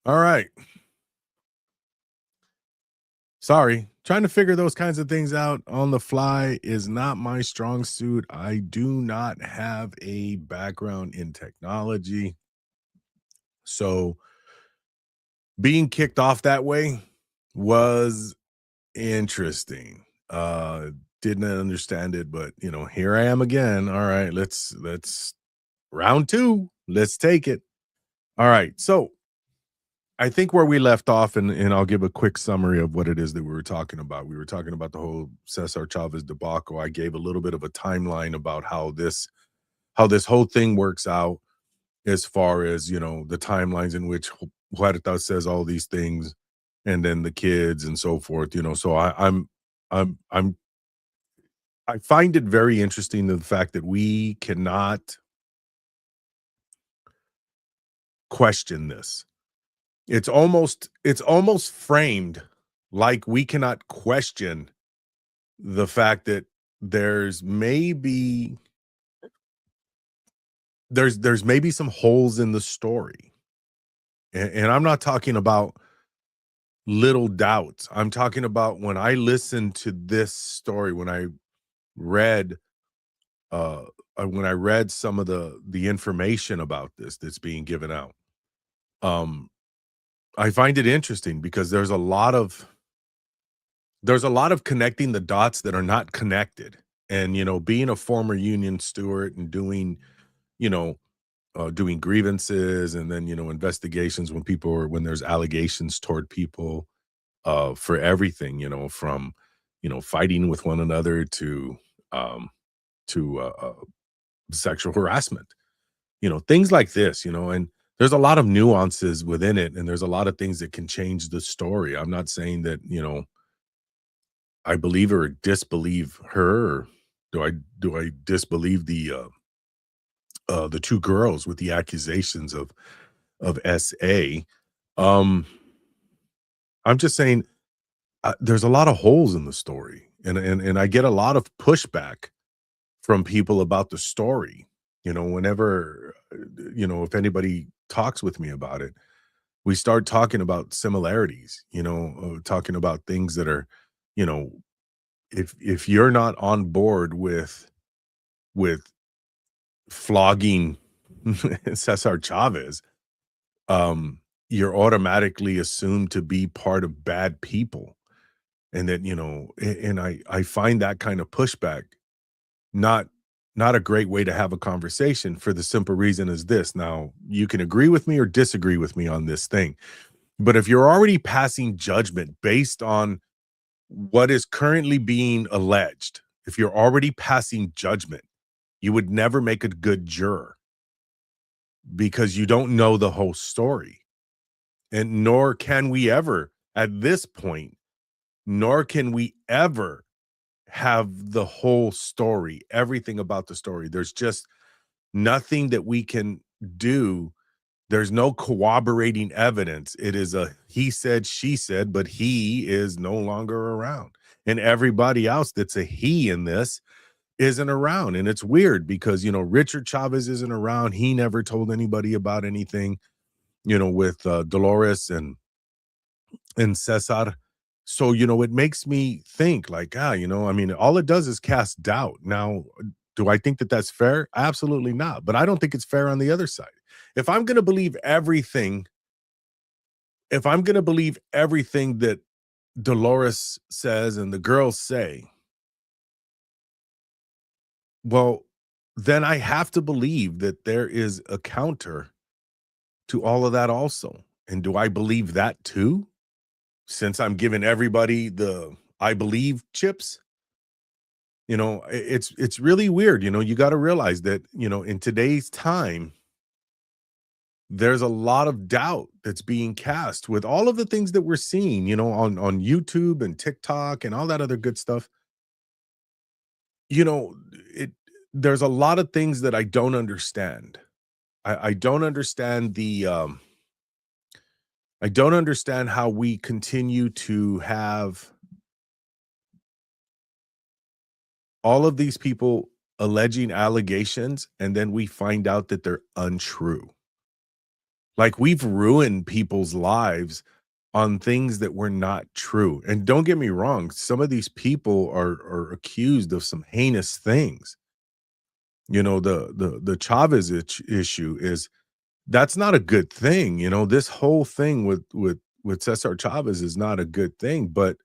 All right. Sorry. Trying to figure those kinds of things out on the fly is not my strong suit. I do not have a background in technology. So being kicked off that way was interesting. Didn't understand it, but here I am again. All right, let's round 2. Let's take it. All right. So I think where we left off, and I'll give a quick summary of what it is that we were talking about. We were talking about the whole Cesar Chavez debacle. I gave a little bit of a timeline about how this whole thing works out as far as the timelines in which Huerta says all these things, and then the kids and so forth. So I'm I find it very interesting the fact that we cannot question this. It's almost framed like we cannot question the fact that there's maybe there's maybe some holes in the story. And I'm not talking about little doubts. I'm talking about when I listened to this story, read uh when I read some of the information about this that's being given out. Um I find it interesting because there's a lot of connecting the dots that are not connected. And being a former union steward and you know doing grievances and then investigations when there's allegations toward people for everything, from fighting with one another um to sexual harassment, things like this, and there's a lot of nuances within it, and there's a lot of things that can change the story. I'm not saying that I believe or disbelieve her, or do I disbelieve the two girls with the accusations of SA. Um, I'm just saying, there's a lot of holes in the story, and I get a lot of pushback from people about the story. Whenever if anybody talks with me about it, we start talking about similarities. Talking about things that are, you know, if you're not on board with flogging Cesar Chavez, you're automatically assumed to be part of bad people. And that, and I find that kind of pushback not not a great way to have a conversation for the simple reason is this. Now, you can agree with me or disagree with me on this thing, but if you're already passing judgment based on what is currently being alleged, if you're already passing judgment, you would never make a good juror because you don't know the whole story. And nor can we ever, at this point, nor can we ever have the whole story, everything about the story. There's just nothing that we can do. There's no corroborating evidence. It is a he said, she said, but he is no longer around. And everybody else that's a he in this isn't around. And it's weird because, Richard Chavez isn't around. He never told anybody about anything, with Dolores and Cesar. So, it makes me think like, I mean, all it does is cast doubt. Now, do I think that that's fair? Absolutely not. But I don't think it's fair on the other side. If I'm going to believe everything, if I'm going to believe everything that Dolores says and the girls say, well, then I have to believe that there is a counter to all of that also. And do I believe that too? Since I'm giving everybody the I believe chips, it's really weird. You got to realize that, in today's time, there's a lot of doubt that's being cast with all of the things that we're seeing, on YouTube and TikTok and all that other good stuff. You know, it there's a lot of things that I don't understand. I don't understand I don't understand how we continue to have all of these people alleging allegations and then we find out that they're untrue. Like, we've ruined people's lives on things that were not true, and don't get me wrong, some of these people are accused of some heinous things. You know, the Chavez issue is that's not a good thing, you know, this whole thing with Cesar Chavez is not a good thing, but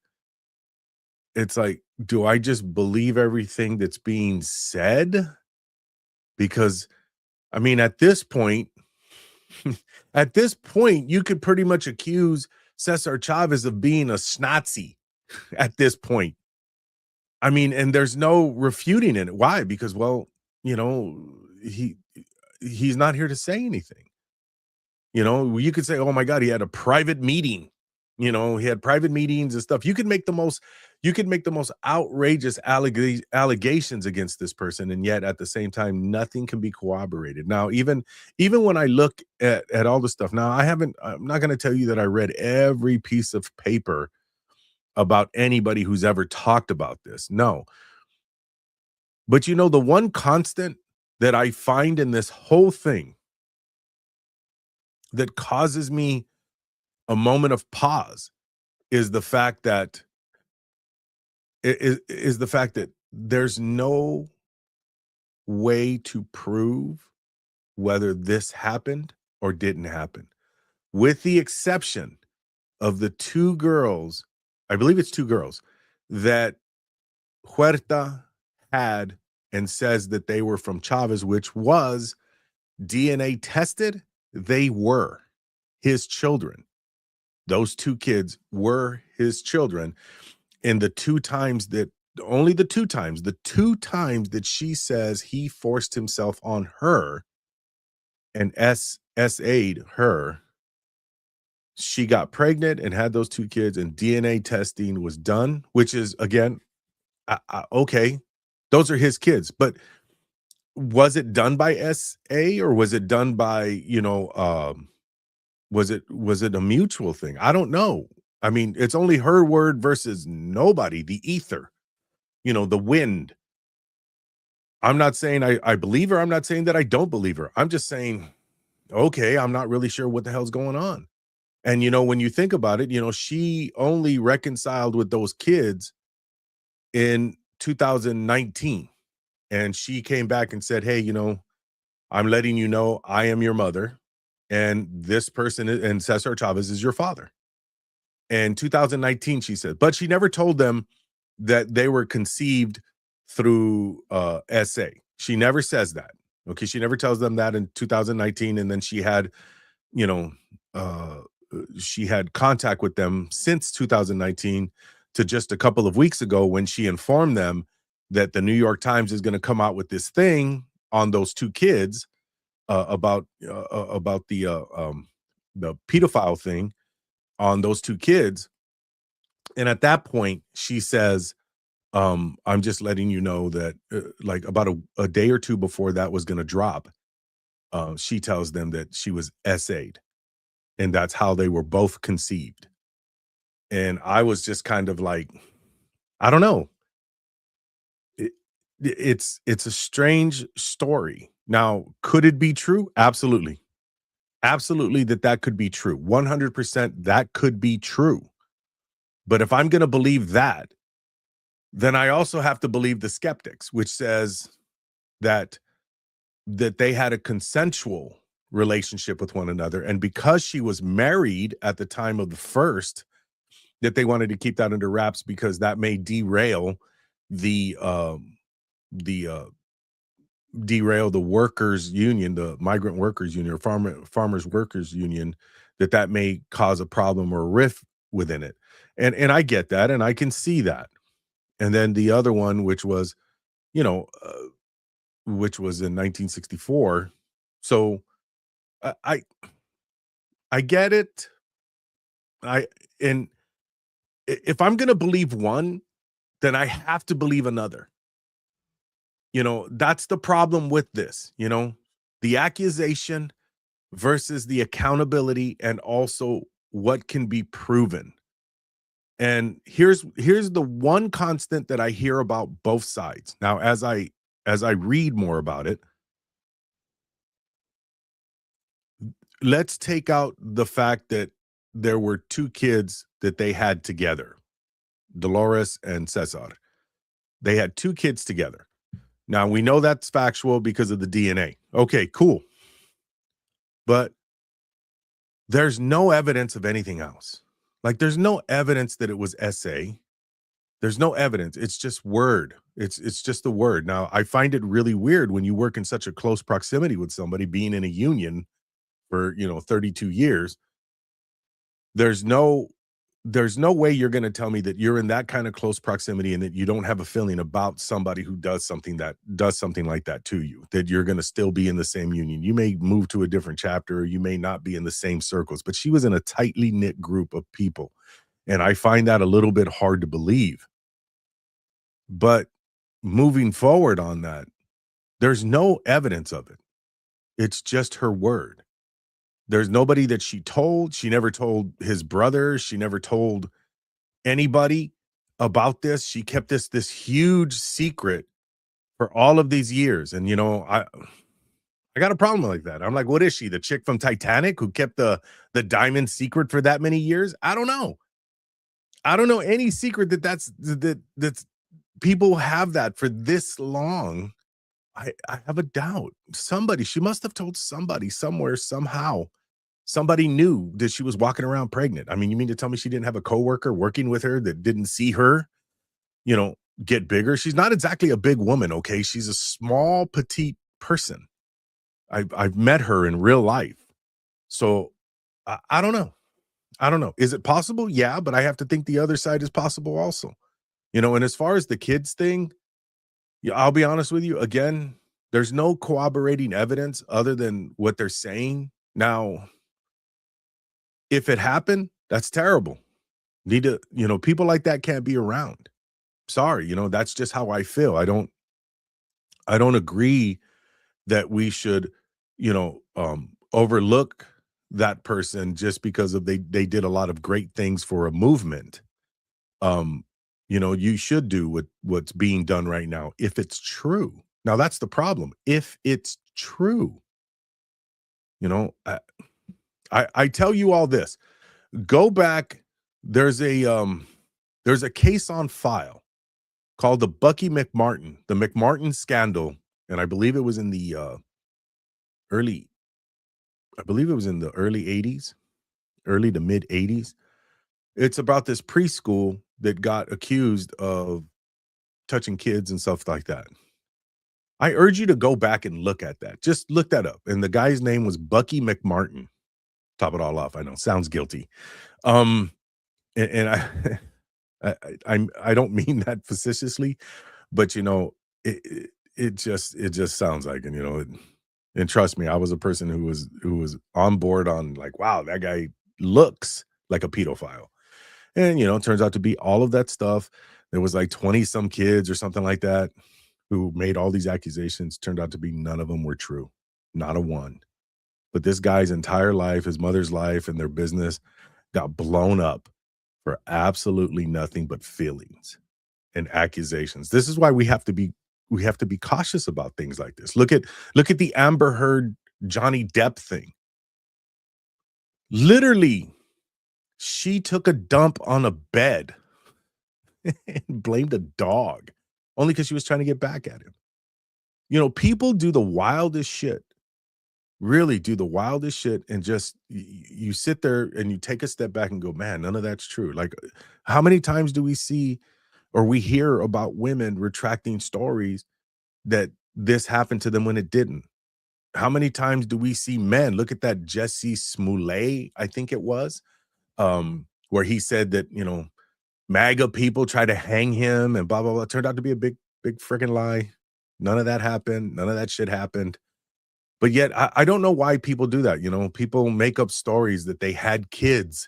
it's like, do I just believe everything that's being said? Because, I mean, at this point at this point, you could pretty much accuse Cesar Chavez of being a Schnazi at this point. I mean, and there's no refuting it. Why? Because, well, you know, he he's not here to say anything. You know, you could say, "Oh my god, he had a private meeting." You know, he had private meetings and stuff. You could make the most outrageous allegations against this person, and yet at the same time, nothing can be corroborated. Now, even when I look at all the stuff, now I'm not gonna tell you that I read every piece of paper about anybody who's ever talked about this. No. But you know, the one constant that I find in this whole thing that causes me a moment of pause is the fact that is the fact that there's no way to prove whether this happened or didn't happen, with the exception of the two girls, I believe it's two girls, that Huerta had and says that they were from Chavez, which was DNA tested. They were his children. Those two kids were his children. And the two times that she says he forced himself on her and SA'd her, she got pregnant and had those two kids, and DNA testing was done, which is again, okay, those are his kids. But was it done by SA or was it done by, was it a mutual thing? I don't know. I mean, it's only her word versus nobody, the ether, the wind. I'm not saying I believe her. I'm not saying that I don't believe her. I'm just saying, okay, I'm not really sure what the hell's going on. And when you think about it, she only reconciled with those kids in 2019. And she came back and said, "Hey, I'm letting you know I am your mother, and this person and Cesar Chavez is your father." And 2019, she said, but she never told them that they were conceived through SA. She never says that. Okay, she never tells them that in 2019, and then you know, uh, she had contact with them since 2019 to just a couple of weeks ago when she informed them that the New York Times is going to come out with this thing on those two kids about the pedophile thing on those two kids. And at that point, she says, I'm just letting you know that like about a day or two before that was going to drop, she tells them that she was SA'd and that's how they were both conceived. And I was just kind of like, I don't know. It, it's a strange story. Now, could it be true? Absolutely. Absolutely that could be true. 100% that could be true. But if I'm going to believe that, then I also have to believe the skeptics, which says that they had a consensual relationship with one another, and because she was married at the time of the first, that they wanted to keep that under wraps because that may the the derail the workers union, the migrant workers union, or farmers workers union, that may cause a problem or a rift within it. And I get that, and I can see that. And then the other one, you know, uh, which was in 1964. So I I, I get it. I and if I'm gonna believe one, then I have to believe another. That's the problem with this. The accusation versus the accountability, and also what can be proven. And here's the one constant that I hear about both sides. Now, as I read more about it, let's take out the fact that there were 2 kids that they had together, Dolores and Cesar. They had 2 kids together. Now, we know that's factual because of the DNA. Okay, cool. But there's no evidence of anything else. Like, there's no evidence that it was SA. There's no evidence. It's just word. It's just the word. Now, I find it really weird when you work in such a close proximity with somebody, being in a union for, 32 years. There's no there's no way you're gonna tell me that you're in that kind of close proximity and that you don't have a feeling about somebody who does something like that to you, that you're gonna still be in the same union. You may move to a different chapter, or you may not be in the same circles, but she was in a tightly knit group of people, and I find that a little bit hard to believe. But moving forward on that, there's no evidence of it. It's just her word. There's nobody that she told. She never told his brother. She never told anybody about this. She kept this huge secret for all of these years. And I got a problem like that. I'm like, what is she? The chick from Titanic who kept the diamond secret for that many years? I don't know. I don't know any secret that's people have that for this long. I have a doubt. She must have told somebody somewhere, somehow. Somebody knew that she was walking around pregnant. I mean, you mean to tell me she didn't have a coworker working with her that didn't see her, you know, get bigger? She's not exactly a big woman, okay? She's a small, petite person. I've met her in real life. So I don't know. I don't know. Is it possible? Yeah, but I have to think the other side is possible also. And as far as the kids thing, yeah, I'll be honest with you. Again, there's no corroborating evidence other than what they're saying. Now, if it happened, that's terrible. Need to, people like that can't be around. Sorry, that's just how I feel. I don't agree that we should, overlook that person just because of they did a lot of great things for a movement. Um, you should do what's being done right now if it's true. Now that's the problem. If it's true, you know, I, I tell you all this. Go back. There's a case on file called the the McMartin scandal, and I believe it was in the early, I believe it was in the early 80s, early to mid 80s. It's about this preschool that got accused of touching kids and stuff like that. I urge you to go back and look at that. Just look that up. And the guy's name was Bucky McMartin. Top it all off. I know, sounds guilty. Um, and I don't mean that facetiously, but it just sounds like, and trust me, I was a person who was on board on like, wow, that guy looks like a pedophile. And it turns out to be all of that stuff. There was like 20 some kids or something like that who made all these accusations. Turned out to be none of them were true. Not a one. But this guy's entire life, his mother's life, and their business got blown up for absolutely nothing but feelings and accusations. This is why we have to be cautious about things like this. Look at the Amber Heard Johnny Depp thing. Literally, she took a dump on a bed and blamed a dog only because she was trying to get back at him. People do the wildest shit, really do the wildest shit, and just you sit there and you take a step back and go, man, none of that's true. Like, how many times do we see or we hear about women retracting stories that this happened to them when it didn't? How many times do we see men? Look at that Jesse Smollett, I think it was, where he said that, MAGA people try to hang him and blah, blah, blah. It turned out to be a big, big freaking lie. None of that happened. None of that shit happened. But yet, I don't know why people do that. People make up stories that they had kids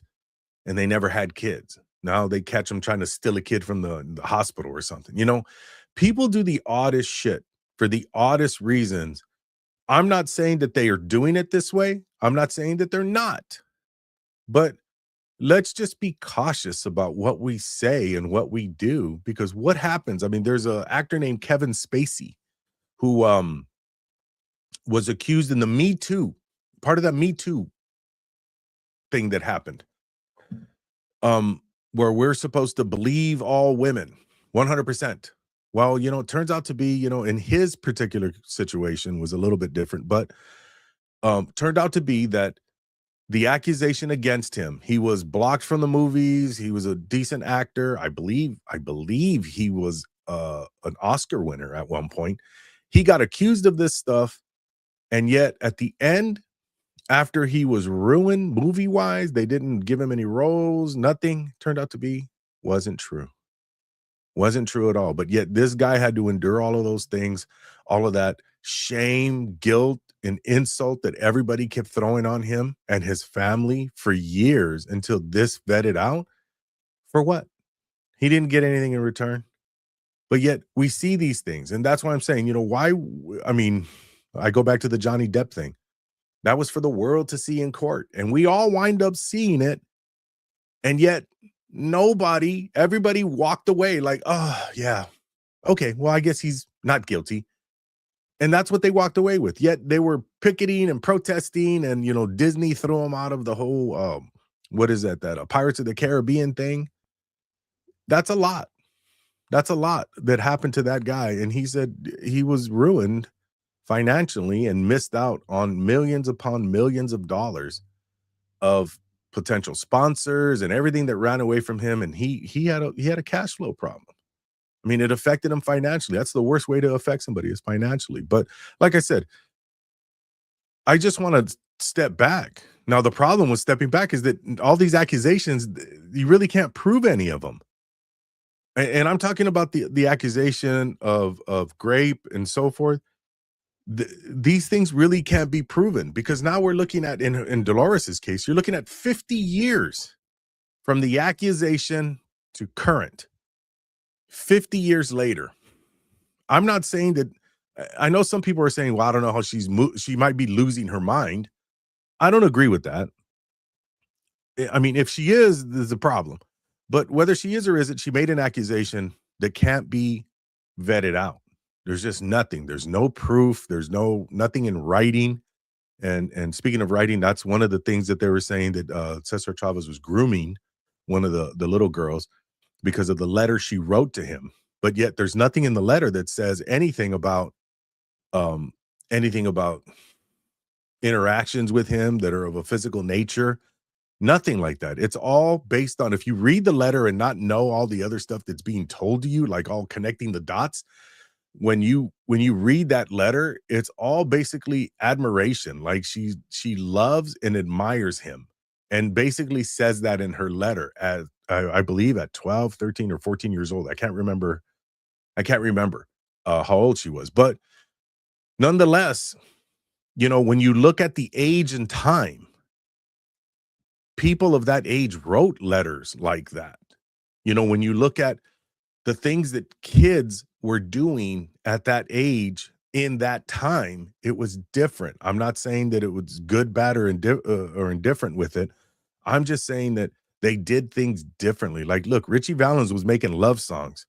and they never had kids. Now they catch them trying to steal a kid from the hospital or something. People do the oddest shit for the oddest reasons. I'm not saying that they are doing it this way. I'm not saying that they're not. But let's just be cautious about what we say and what we do, because what happens? I mean, there's an actor named Kevin Spacey who was accused in the Me Too, part of that Me Too thing that happened, um, where we're supposed to believe all women 100%. Well, it turns out to be, in his particular situation was a little bit different, but turned out to be that the accusation against him, he was blocked from the movies. He was a decent actor. I believe he was an Oscar winner at one point. He got accused of this stuff, and yet at the end, after he was ruined movie-wise, they didn't give him any roles, nothing turned out to be wasn't true. Wasn't true at all, but yet this guy had to endure all of those things, all of that shame, guilt, and insult that everybody kept throwing on him and his family for years until this vetted out. For what? He didn't get anything in return. But yet we see these things, and that's why I'm saying, I mean, I go back to the Johnny Depp thing. That was for the world to see in court, and we all wind up seeing it, and yet everybody walked away like, "Oh, yeah. Okay, well, I guess he's not guilty." And that's what they walked away with. Yet they were picketing and protesting, and Disney threw him out of the whole what is that Pirates of the Caribbean thing. That's a lot. That's a lot that happened to that guy. And he said he was ruined financially and missed out on millions upon millions of dollars of potential sponsors and everything that ran away from him. And he had a cash flow problem. I mean, it affected him financially. That's the worst way to affect somebody is financially. But like I said, I just want to step back. Now, the problem with stepping back is that all these accusations, you really can't prove any of them. And I'm talking about the accusation of grape and so forth. These things really can't be proven because now we're looking at in Dolores's case, you're looking at 50 years from the accusation to current. 50 years later. I'm not saying that I know some people are saying, "Well, I don't know how she might be losing her mind." I don't agree with that. I mean, if she is, there's a problem. But whether she is or isn't, she made an accusation that can't be vetted out. There's just nothing. There's no proof. There's nothing in writing. And speaking of writing, that's one of the things that they were saying that Cesar Chavez was grooming one of the little girls because of the letter she wrote to him. But yet there's nothing in the letter that says um anything about interactions with him that are of a physical nature. Nothing like that. It's all based on if you read the letter and not know all the other stuff that's being told to you, like all connecting the dots, when you read that letter, it's all basically admiration. Like she loves and admires him and basically says that in her letter as I believe at 12, 13, or 14 years old. I can't remember how old she was, but nonetheless, when you look at the age and time, people of that age wrote letters like that. When you look at the things that kids were doing at that age in that time, it was different. I'm not saying that it was good, bad, or indifferent with it. I'm just saying that they did things differently. Like, look, Richie Valens was making love songs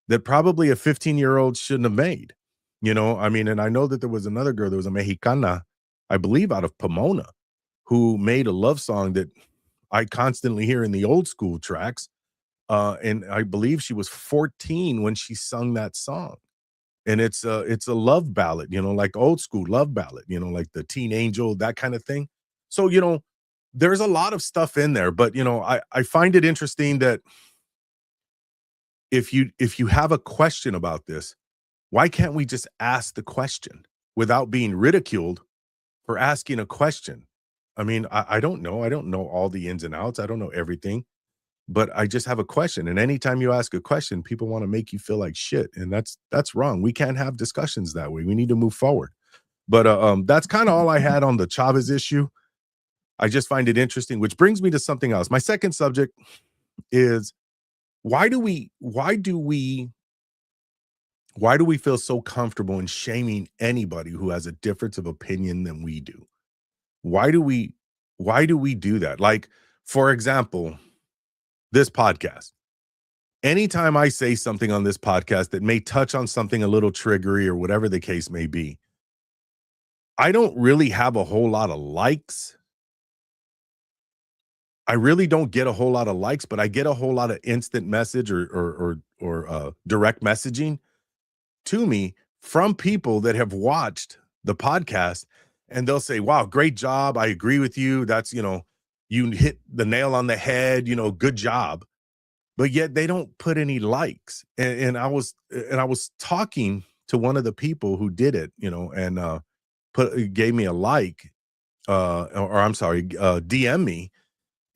that probably a 15-year-old shouldn't have made. I mean, and I know that there was another girl, there was a Mexicana, I believe out of Pomona, who made a love song that I constantly hear in the old school tracks. And I believe she was 14 when she sung that song. And it's a love ballad, like old school love ballad, like the Teen Angel, that kind of thing. So, there's a lot of stuff in there, but I find it interesting that if you have a question about this, why can't we just ask the question without being ridiculed for asking a question? I mean, I don't know. I don't know all the ins and outs. I don't know everything, but I just have a question. And anytime you ask a question, people want to make you feel like shit. And that's wrong. We can't have discussions that way. We need to move forward. But that's kind of all I had on the Chavez issue. I just find it interesting, which brings me to something else. My second subject is why do we feel so comfortable in shaming anybody who has a difference of opinion than we do? Why do we why do we do that? Like, for example, this podcast. Anytime I say something on this podcast that may touch on something a little triggery or whatever the case may be, I don't really have a whole lot of likes I really don't get a whole lot of likes, but I get a whole lot of instant message or direct messaging to me from people that have watched the podcast, and they'll say, "Wow, great job. I agree with you. That's, you hit the nail on the head, good job." But yet they don't put any likes. And I was talking to one of the people who did it, and gave me a like, or I'm sorry, DM me,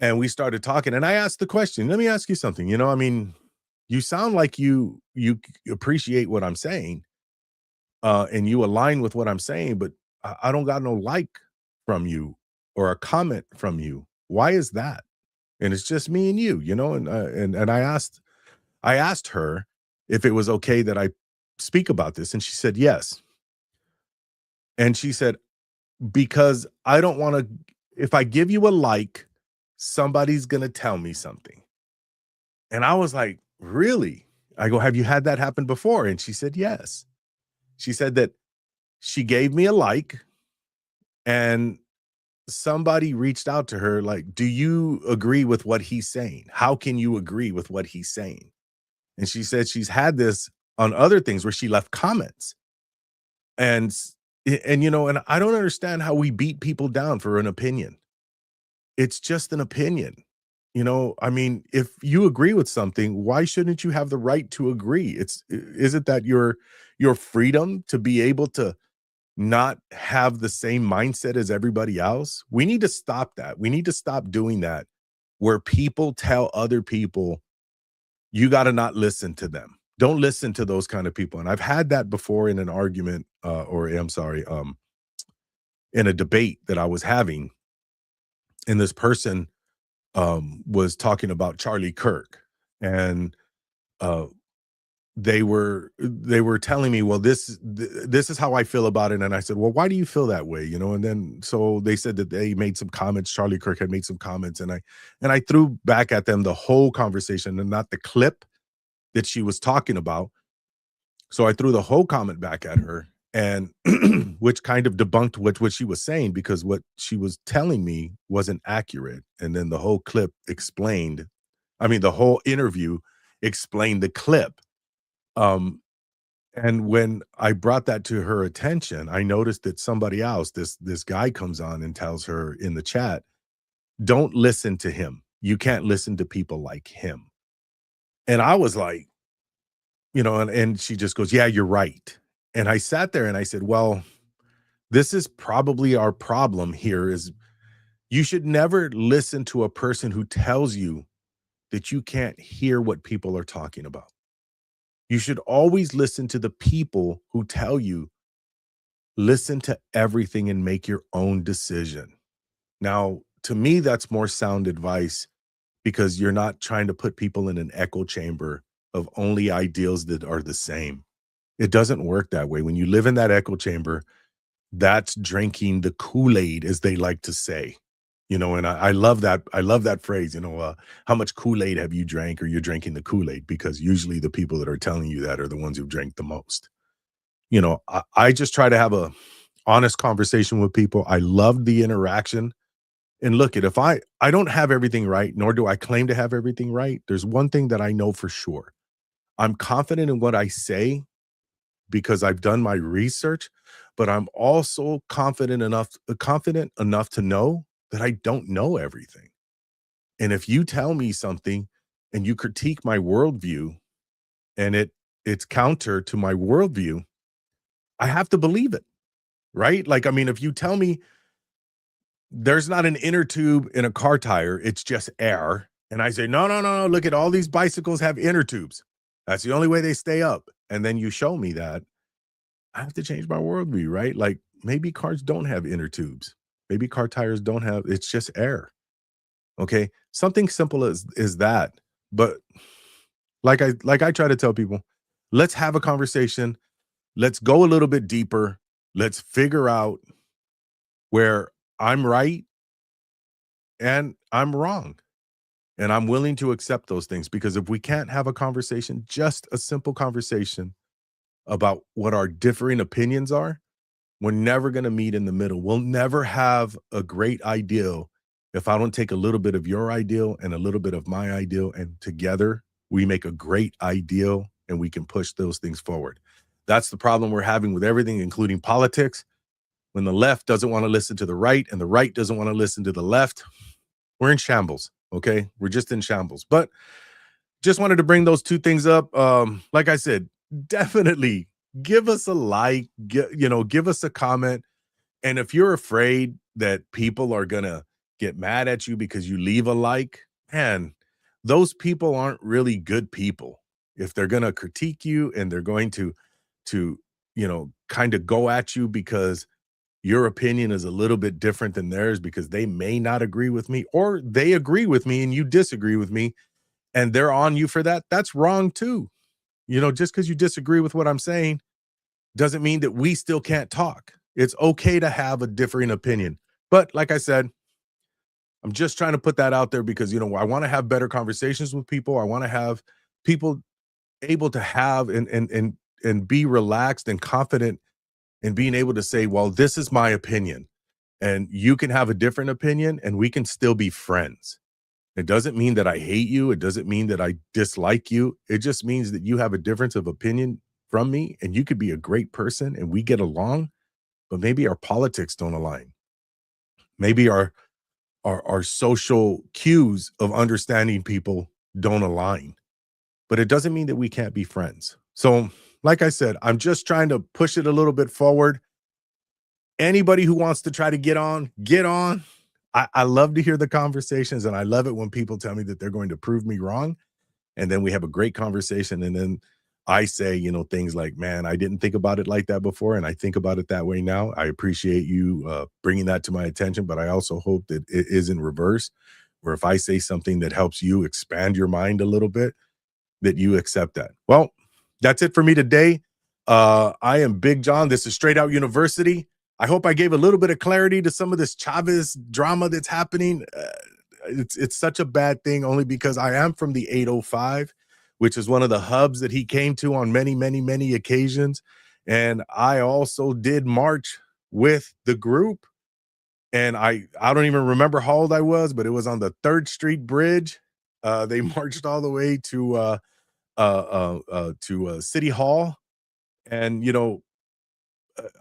and we started talking, and I asked the question, "Let me ask you something, I mean, you sound like you appreciate what I'm saying, and you align with what I'm saying, but I don't got no like from you or a comment from you. Why is that?" And it's just me and you, and I asked her if it was okay that I speak about this, and she said yes. And she said, "Because I don't wanna if I give you a like, somebody's gonna tell me something." And I was like, "Really?" I go, "Have you had that happen before?" And she said, "Yes." She said that she gave me a like, and somebody reached out to her like, "Do you agree with what he's saying? How can you agree with what he's saying?" And she said she's had this on other things where she left comments. And and I don't understand how we beat people down for an opinion. It's just an opinion. I mean, if you agree with something, why shouldn't you have the right to agree? Is it that your freedom to be able to not have the same mindset as everybody else? We need to stop that. We need to stop doing that where people tell other people, you got to not listen to them. Don't listen to those kind of people. And I've had that before in an argument, or I'm sorry, in a debate that I was having, and this person was talking about Charlie Kirk, and uh, they were telling me, well, this is how I feel about it, and I said, well, why do you feel that way? And then so they said that they made some comments. Charlie Kirk had made some comments, and I threw back at them the whole conversation and not the clip that she was talking about. So I threw the whole comment back at her, and which kind of debunked what she was saying, because what she was telling me wasn't accurate. And then the whole clip explained, I mean, the whole interview explained the clip. Um, and when I brought that to her attention, I noticed that somebody else, this guy comes on and tells her in the chat, "Don't listen to him. You can't listen to people like him." And I was like, and she just goes, "Yeah, you're right." And I sat there and I said, "Well, this is probably our problem here is you should never listen to a person who tells you that you can't hear what people are talking about. You should always listen to the people who tell you, listen to everything and make your own decision." Now, to me, that's more sound advice, because you're not trying to put people in an echo chamber of only ideals that are the same. It doesn't work that way. When you live in that echo chamber, that's drinking the Kool-Aid, as they like to say. And I love that. I love that phrase. How much Kool-Aid have you drank, or you're drinking the Kool-Aid? Because usually the people that are telling you that are the ones who've drank the most. I just try to have a honest conversation with people. I love the interaction. And look, if I don't have everything right, nor do I claim to have everything right, there's one thing that I know for sure. I'm confident in what I say because I've done my research, but I'm also confident enough to know that I don't know everything. And if you tell me something and you critique my worldview, and it's counter to my worldview, I have to believe it, right? Like, I mean, if you tell me there's not an inner tube in a car tire, it's just air, and I say, no, no, no, no, look at all these bicycles have inner tubes. That's the only way they stay up. And then you show me that, I have to change my worldview, right? Like, maybe cars don't have inner tubes. Maybe car tires don't have, it's just air. Okay. Something simple as that. But like I try to tell people, let's have a conversation. Let's go a little bit deeper. Let's figure out where I'm right and I'm wrong. And I'm willing to accept those things, because if we can't have a conversation, just a simple conversation about what our differing opinions are, we're never going to meet in the middle. We'll never have a great ideal if I don't take a little bit of your ideal and a little bit of my ideal, and together we make a great ideal and we can push those things forward. That's the problem we're having with everything, including politics. When the left doesn't want to listen to the right and the right doesn't want to listen to the left, we're in shambles. Okay. We're just in shambles. But just wanted to bring those two things up. Like I said, definitely give us a like, give us a comment. And if you're afraid that people are gonna get mad at you because you leave a like, man, those people aren't really good people. If they're gonna critique you and they're going to kind of go at you because your opinion is a little bit different than theirs because they may not agree with me or they agree with me and you disagree with me and they're on you for that, that's wrong too. Just because you disagree with what I'm saying doesn't mean that we still can't talk. It's okay to have a differing opinion. But like I said, I'm just trying to put that out there because, I want to have better conversations with people. I want to have people able to have and be relaxed and confident in being able to say, well, this is my opinion and you can have a different opinion and we can still be friends. It doesn't mean that I hate you. It doesn't mean that I dislike you. It just means that you have a difference of opinion from me and you could be a great person and we get along, but maybe our politics don't align. Maybe our social cues of understanding people don't align. But it doesn't mean that we can't be friends. So, like I said, I'm just trying to push it a little bit forward. Anybody who wants to try to get on, get on. I love to hear the conversations and I love it when people tell me that they're going to prove me wrong. And then we have a great conversation. And then I say, things like, man, I didn't think about it like that before. And I think about it that way now. I appreciate you bringing that to my attention. But I also hope that it is in reverse, where if I say something that helps you expand your mind a little bit, that you accept that. Well, that's it for me today. I am Big John. This is Straight Out University. I hope I gave a little bit of clarity to some of this Chavez drama that's happening. It's such a bad thing only because I am from the 805, which is one of the hubs that he came to on many, many, many occasions. And I also did march with the group. And I don't even remember how old I was, but it was on the 3rd Street Bridge. They marched all the way to City Hall. And,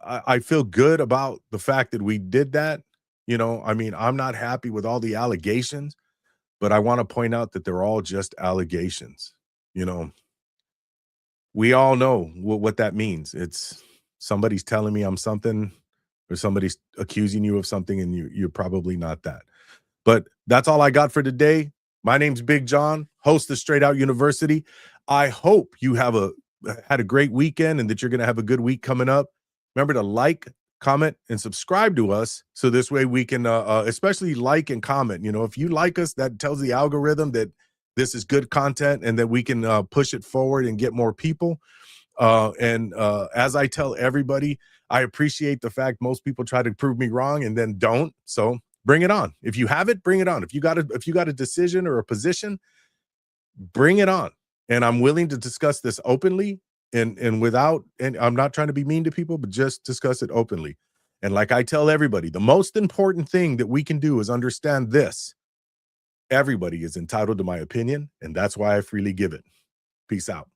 I feel good about the fact that we did that. I mean, I'm not happy with all the allegations, but I want to point out that they're all just allegations. You know, we all know what that means. It's somebody's telling me I'm something, or somebody's accusing you of something, and you're probably not that. But that's all I got for today. My name's Big John, host of Straight Out University. I hope you had a great weekend and that you're going to have a good week coming up. Remember to like, comment, and subscribe to us so this way we can, especially like and comment. If you like us, that tells the algorithm that this is good content and that we can push it forward and get more people. And as I tell everybody, I appreciate the fact most people try to prove me wrong and then don't. So bring it on. If you have it, bring it on. If you got a decision or a position, bring it on. And I'm willing to discuss this openly and without, and I'm not trying to be mean to people, but just discuss it openly. And like I tell everybody, the most important thing that we can do is understand this. Everybody is entitled to my opinion, and that's why I freely give it. Peace out.